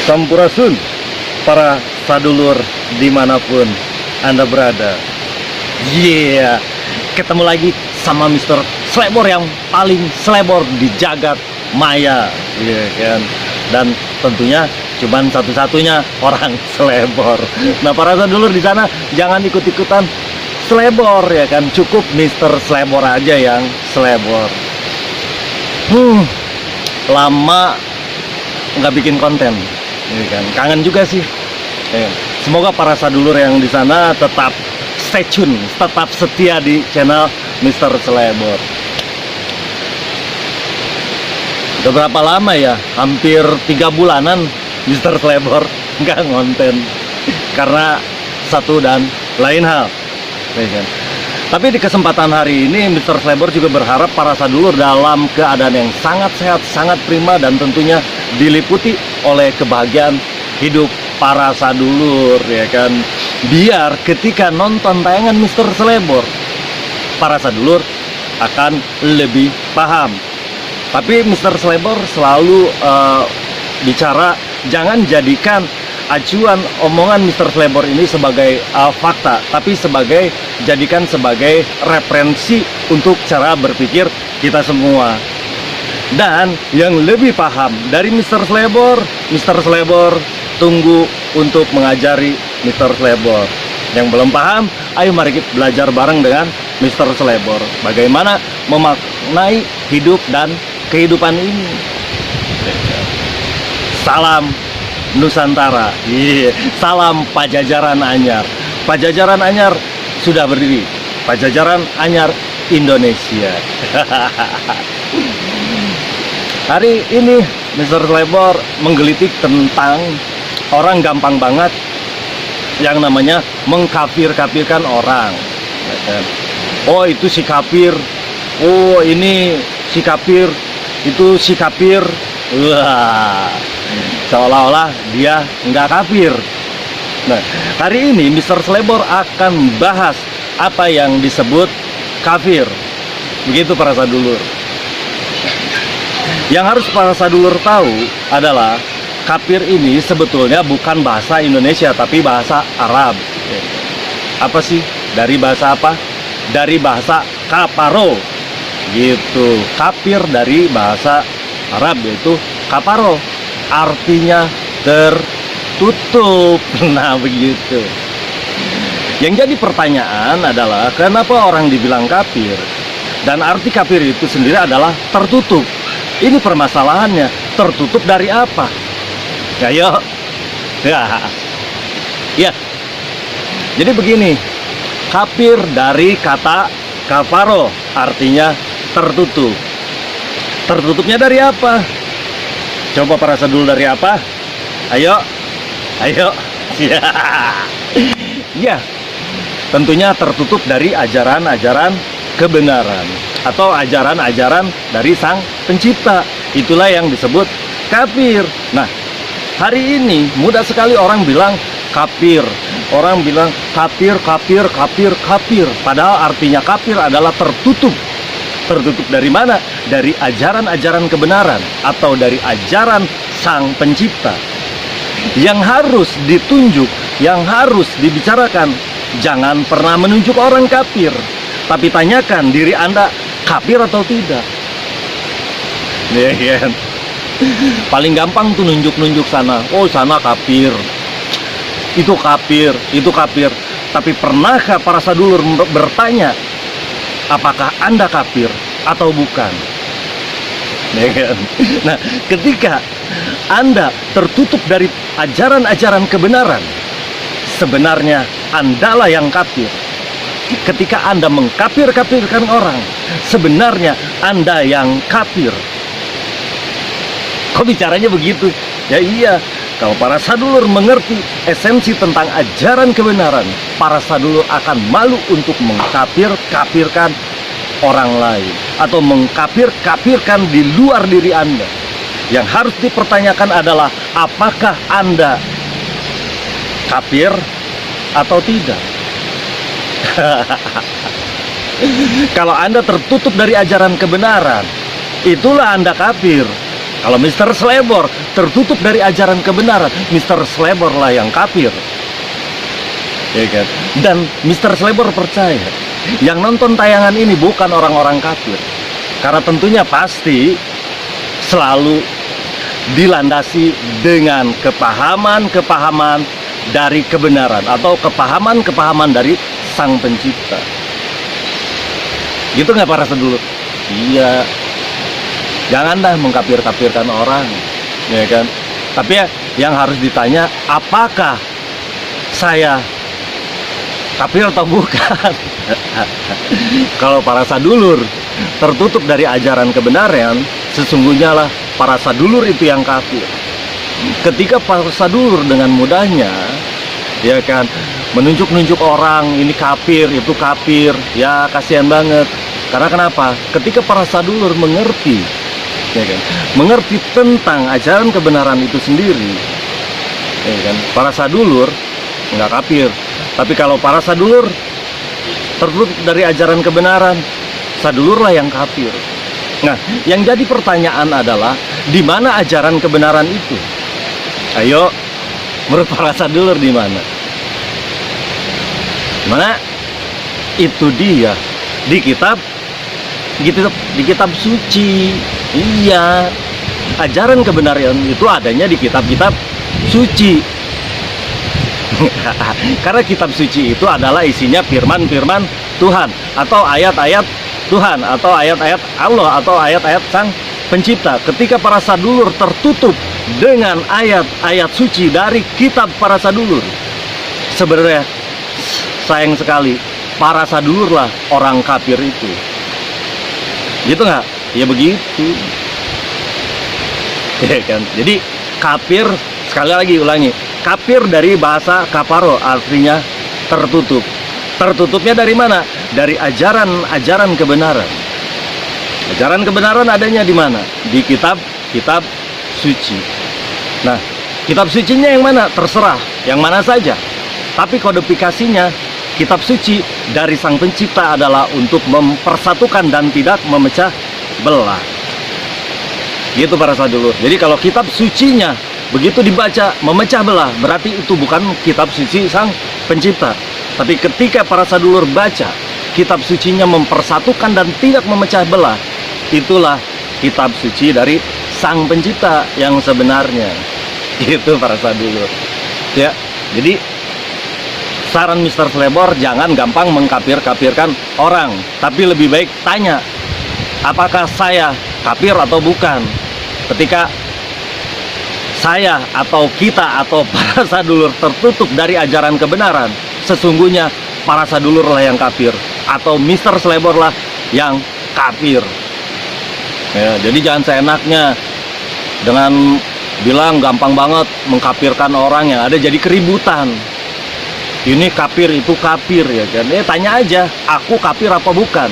Sampurasun, para sadulur dimanapun Anda berada. Ketemu lagi sama Mr. Slebor yang paling slebor di jagat maya, kan? Dan tentunya cuman satu-satunya orang slebor. Nah, para sadulur di sana jangan ikut-ikutan slebor, ya kan? Cukup Mr. Slebor aja yang slebor. Lama nggak bikin konten, ya kan? Kangen juga sih. Semoga para sadulur yang di sana tetap stay tune, tetap setia di channel Mr. Slebor. Udah berapa lama ya? Hampir 3 bulanan Mr. Slebor nggak ngonten karena satu dan lain hal, ya kan? Tapi di kesempatan hari ini Mr. Slebor juga berharap para sadulur dalam keadaan yang sangat sehat, sangat prima, dan tentunya diliputi oleh kebahagiaan hidup para sadulur, ya kan? Biar ketika nonton tayangan Mr. Slebor, para sadulur akan lebih paham. Tapi Mr. Slebor selalu bicara, jangan jadikan acuan omongan Mr. Slebor ini sebagai fakta, tapi jadikan sebagai referensi untuk cara berpikir kita semua. Dan yang lebih paham dari Mr. Slebor tunggu untuk mengajari Mr. Slebor. Yang belum paham, ayo mari kita belajar bareng dengan Mr. Slebor bagaimana memaknai hidup dan kehidupan ini. Salam Nusantara, salam Pajajaran Anyar. Pajajaran Anyar sudah berdiri, Pajajaran Anyar Indonesia. Hari ini Mr. Slebor menggelitik tentang orang gampang banget yang namanya mengkafir-kafirkan orang. Oh, itu si kafir. Oh, ini si kafir. Itu si kafir. Wah, seolah-olah dia nggak kafir. Nah, hari ini Mr. Slebor akan bahas apa yang disebut kafir. Begitu para sadulur. Yang harus para sadulur tahu adalah kafir ini sebetulnya bukan bahasa Indonesia, tapi bahasa Arab. Apa sih? Dari bahasa apa? Dari bahasa kaparo. Gitu. Kafir dari bahasa Arab yaitu kaparo. Artinya tertutup. Nah, begitu. Yang jadi pertanyaan adalah kenapa orang dibilang kafir? Dan arti kafir itu sendiri adalah tertutup. Ini permasalahannya, tertutup dari apa? Ayo. Ya. Jadi begini, kafir dari kata kafaro, artinya tertutup. Tertutupnya dari apa? Coba para sadulur, dari apa? Ayo. Ya, tentunya tertutup dari ajaran-ajaran kebenaran atau ajaran-ajaran dari Sang Pencipta. Itulah yang disebut kafir. Nah, hari ini mudah sekali orang bilang kafir. Orang bilang kafir. Padahal artinya kafir adalah tertutup. Tertutup dari mana? Dari ajaran-ajaran kebenaran atau dari ajaran Sang Pencipta. Yang harus ditunjuk, yang harus dibicarakan, jangan pernah menunjuk orang kafir, tapi tanyakan diri Anda, kafir atau tidak. Ya kan? Paling gampang tuh nunjuk-nunjuk sana. Oh, sana kafir. Itu kafir. Tapi pernahkah para sadulur bertanya, apakah Anda kafir atau bukan? Ya kan? Nah, ketika Anda tertutup dari ajaran-ajaran kebenaran, sebenarnya Andalah yang kafir. Ketika Anda mengkafir-kafirkan orang, sebenarnya Anda yang kafir. Kok bicaranya begitu? Ya iya, kalau para sadulur mengerti esensi tentang ajaran kebenaran, para sadulur akan malu untuk mengkafir-kafirkan orang lain atau mengkafir-kafirkan di luar diri Anda. Yang harus dipertanyakan adalah apakah Anda kafir atau tidak? Kalau Anda tertutup dari ajaran kebenaran, itulah Anda kafir. Kalau Mr. Slebor tertutup dari ajaran kebenaran, Mr. Slebor lah yang kafir. Ya kan? Dan Mr. Slebor percaya yang nonton tayangan ini bukan orang-orang kafir, karena tentunya pasti selalu dilandasi dengan kepahaman-kepahaman dari kebenaran atau kepahaman-kepahaman dari Sang Pencipta. Gitu nggak para sedulur? Iya. Jangan dah mengkafir-kafirkan orang, ya kan? Tapi ya, yang harus ditanya, apakah saya kafir atau bukan? Kalau para sadulur tertutup dari ajaran kebenaran, sesungguhnya lah para sadulur itu yang kafir. Ketika para sadulur dengan mudahnya, ya kan, menunjuk-nunjuk orang ini kafir, itu kafir, ya kasihan banget. Karena kenapa? Ketika para sadulur mengerti, ya kan, mengerti tentang ajaran kebenaran itu sendiri, ya kan, para sadulur nggak kafir. Tapi kalau para sadulur tertutup dari ajaran kebenaran, sadulurlah yang kafir. Nah, yang jadi pertanyaan adalah di mana ajaran kebenaran itu? Ayo, menurut para sadulur di mana? Mana? Itu dia di kitab suci. Iya, ajaran kebenaran itu adanya di kitab-kitab suci. Karena kitab suci itu adalah isinya firman-firman Tuhan, atau ayat-ayat Tuhan, atau ayat-ayat Allah, atau ayat-ayat Sang Pencipta. Ketika para sadulur tertutup dengan ayat-ayat suci dari kitab para sadulur, sebenarnya sayang sekali para sadulur lah orang kafir itu. Gitu nggak? Ya begitu. Ya kan? Jadi kafir, sekali lagi ulangi, kafir dari bahasa kafaro, artinya tertutup. Tertutupnya dari mana? Dari ajaran kebenaran. Ajaran kebenaran adanya di mana? Di kitab suci. Nah, kitab sucinya yang mana? Terserah, yang mana saja. Tapi kodifikasinya, kitab suci dari Sang Pencipta adalah untuk mempersatukan dan tidak memecah belah. Gitu para sadulur. Jadi kalau kitab sucinya begitu dibaca memecah belah, berarti itu bukan kitab suci Sang Pencipta. Tapi ketika para sadulur baca kitab sucinya mempersatukan dan tidak memecah belah, itulah kitab suci dari Sang Pencipta yang sebenarnya. Itu para sadulur. Ya, jadi saran Mr. Slebor, jangan gampang mengkafir-kafirkan orang, tapi lebih baik tanya, apakah saya kafir atau bukan? Ketika saya atau kita atau para sadulur tertutup dari ajaran kebenaran, sesungguhnya para sadulur lah yang kafir, atau Mr. Slebor lah yang kafir. Ya, jadi jangan seenaknya dengan bilang gampang banget mengkafirkan orang, yang ada jadi keributan. Ini kafir, itu kafir, ya kan? Tanya aja, aku kafir apa bukan?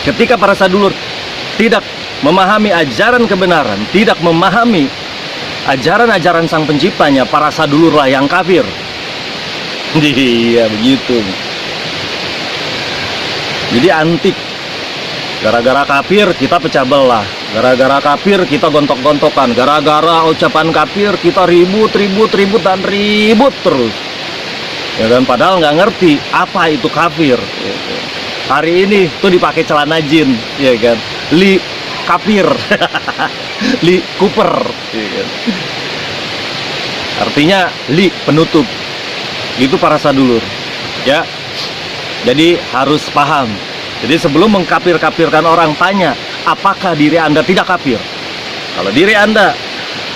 Ketika para sadulur tidak memahami ajaran kebenaran, tidak memahami ajaran-ajaran Sang Penciptanya, para sadulur lah yang kafir. Iya, begitu. Jadi antik. Gara-gara kafir kita pecah belah, gara-gara kafir kita gontok-gontokan, gara-gara ucapan kafir kita ribut dan ribut terus. Ya kan, padahal nggak ngerti apa itu kafir. Hari ini tuh dipakai celana jin, ya kan, li kafir, li kuper, ya kan? Artinya li penutup. Itu para sadulur, ya. Jadi harus paham. Jadi sebelum mengkafir-kafirkan orang, tanya, apakah diri Anda tidak kafir? Kalau diri Anda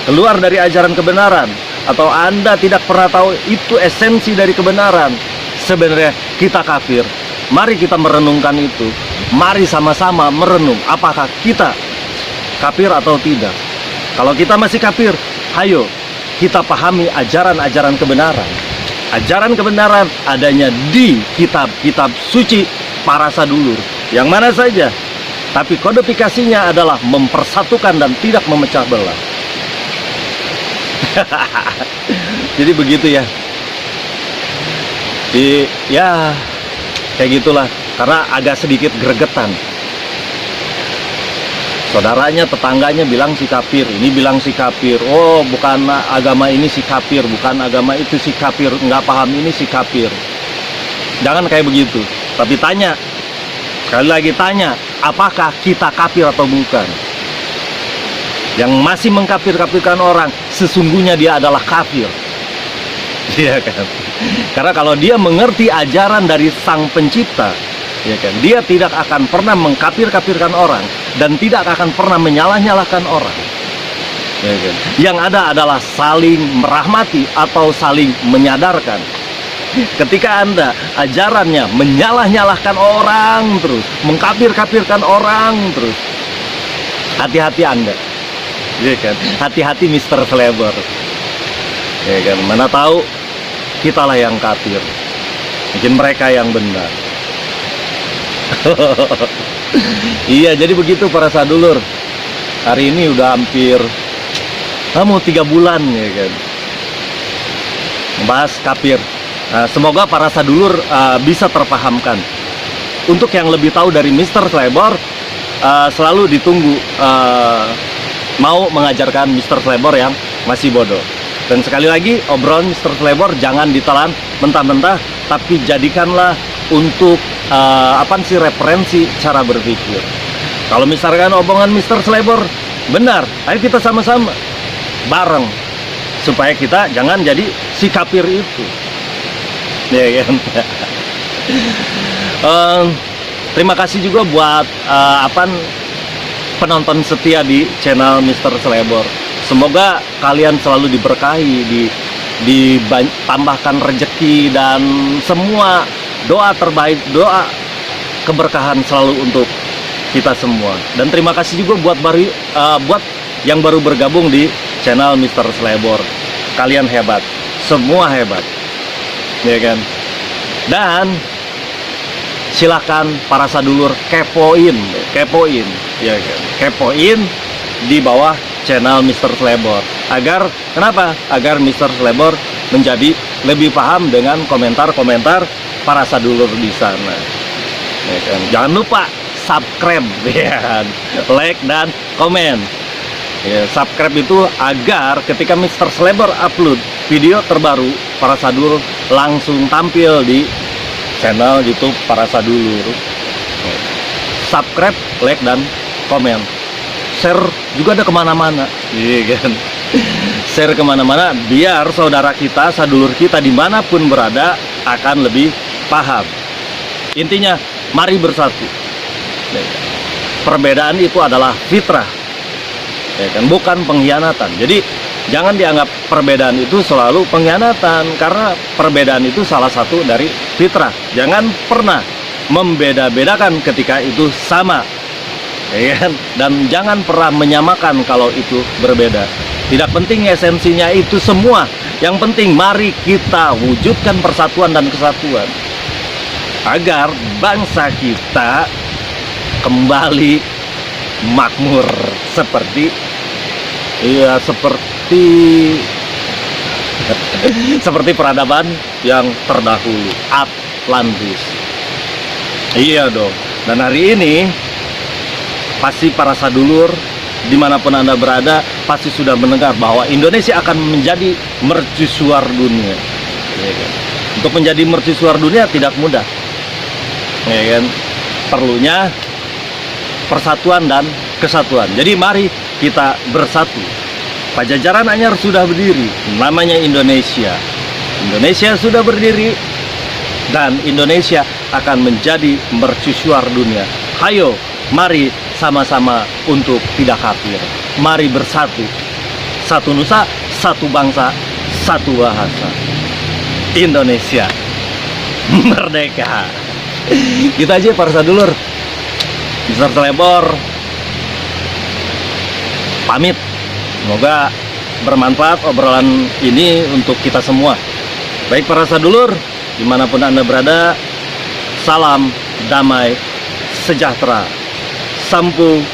keluar dari ajaran kebenaran, atau Anda tidak pernah tahu itu esensi dari kebenaran, sebenarnya kita kafir. Mari kita merenungkan itu. Mari sama-sama merenung, apakah kita kafir atau tidak. Kalau kita masih kafir, ayo kita pahami ajaran-ajaran kebenaran. Ajaran kebenaran adanya di kitab-kitab suci para sadulur, yang mana saja. Tapi kodifikasinya adalah mempersatukan dan tidak memecah belah. Jadi begitu ya. Ya kayak gitulah, karena agak sedikit gregetan. Saudaranya, tetangganya bilang si kafir, ini bilang si kafir. Oh, bukan agama ini si kafir, bukan agama itu si kafir, nggak paham ini si kafir. Jangan kayak begitu. Tapi tanya, sekali lagi tanya, apakah kita kafir atau bukan? Yang masih mengkafir-kafirkan orang, sesungguhnya dia adalah kafir. Iya kan? Karena kalau dia mengerti ajaran dari Sang Pencipta, ya kan, dia tidak akan pernah mengkafir-kafirkan orang dan tidak akan pernah menyalah-nyalahkan orang. Ya kan? Yang ada adalah saling merahmati atau saling menyadarkan. Ketika Anda ajarannya menyalah-nyalahkan orang terus, mengkafir-kafirkan orang terus, hati-hati Anda. Ya kan? Hati-hati Mr. Flavor. Ya kan? Mana tahu kitalah yang kafir, mungkin mereka yang benar. Iya, jadi begitu para sadulur. Hari ini udah hampir mau 3 bulan ya kan, membahas kafir. Semoga para sadulur bisa terpahamkan. Untuk yang lebih tahu dari Mr. Flavor, selalu ditunggu mau mengajarkan Mr. Flavor yang masih bodoh. Dan sekali lagi, obrolan Mr. Flavor jangan ditelan mentah-mentah, tapi jadikanlah untuk referensi cara berpikir. Kalau misalkan omongan Mr. Flavor benar, ayo kita sama-sama bareng supaya kita jangan jadi si kafir itu. Ya kan? Terima kasih juga buat penonton setia di channel Mr. Flavor. Semoga kalian selalu diberkahi, ditambahkan rezeki dan semua doa terbaik, doa keberkahan selalu untuk kita semua. Dan terima kasih juga buat yang baru bergabung di channel Mr. Flavor. Kalian hebat, semua hebat, ya kan? Dan silakan para sadulur kepoin, ya kan? Kepoin di bawah channel Mr. Flavor. Kenapa? Agar Mr. Flavor menjadi lebih paham dengan komentar-komentar para sadulur di sana. Ya kan? Jangan lupa subscribe, ya kan? Like dan komen. Ya, subscribe itu agar ketika Mr. Flavor upload video terbaru, para sadulur langsung tampil di channel YouTube para sadulur. Subscribe, like dan komen. Share juga ada kemana-mana, iya kan? Share kemana-mana biar saudara kita, sadulur kita dimanapun berada akan lebih paham. Intinya, mari bersatu. Perbedaan itu adalah fitrah, ya kan? Bukan pengkhianatan. Jadi jangan dianggap perbedaan itu selalu pengkhianatan, karena perbedaan itu salah satu dari fitrah. Jangan pernah membeda-bedakan ketika itu sama. Ya kan? Dan jangan pernah menyamakan kalau itu berbeda. Tidak penting esensinya itu semua. Yang penting mari kita wujudkan persatuan dan kesatuan agar bangsa kita kembali makmur seperti peradaban yang terdahulu, Atlantis. Iya dong. Dan hari ini pasti para sadulur dimanapun Anda berada pasti sudah mendengar bahwa Indonesia akan menjadi mercusuar dunia. Ya kan? Untuk menjadi mercusuar dunia tidak mudah, ya kan? Perlunya persatuan dan kesatuan. Jadi mari kita bersatu. Pajajaran Anyar sudah berdiri, namanya Indonesia. Indonesia sudah berdiri dan Indonesia akan menjadi mercusuar dunia. Hayo, mari sama-sama untuk tidak kafir. Mari bersatu. Satu nusa, satu bangsa, satu bahasa. Indonesia merdeka. Kita aja para sadulur. Mr. Flavor pamit. Semoga bermanfaat obrolan ini untuk kita semua. Baik para sadulur, dimanapun Anda berada, salam damai sejahtera. Sampurasun.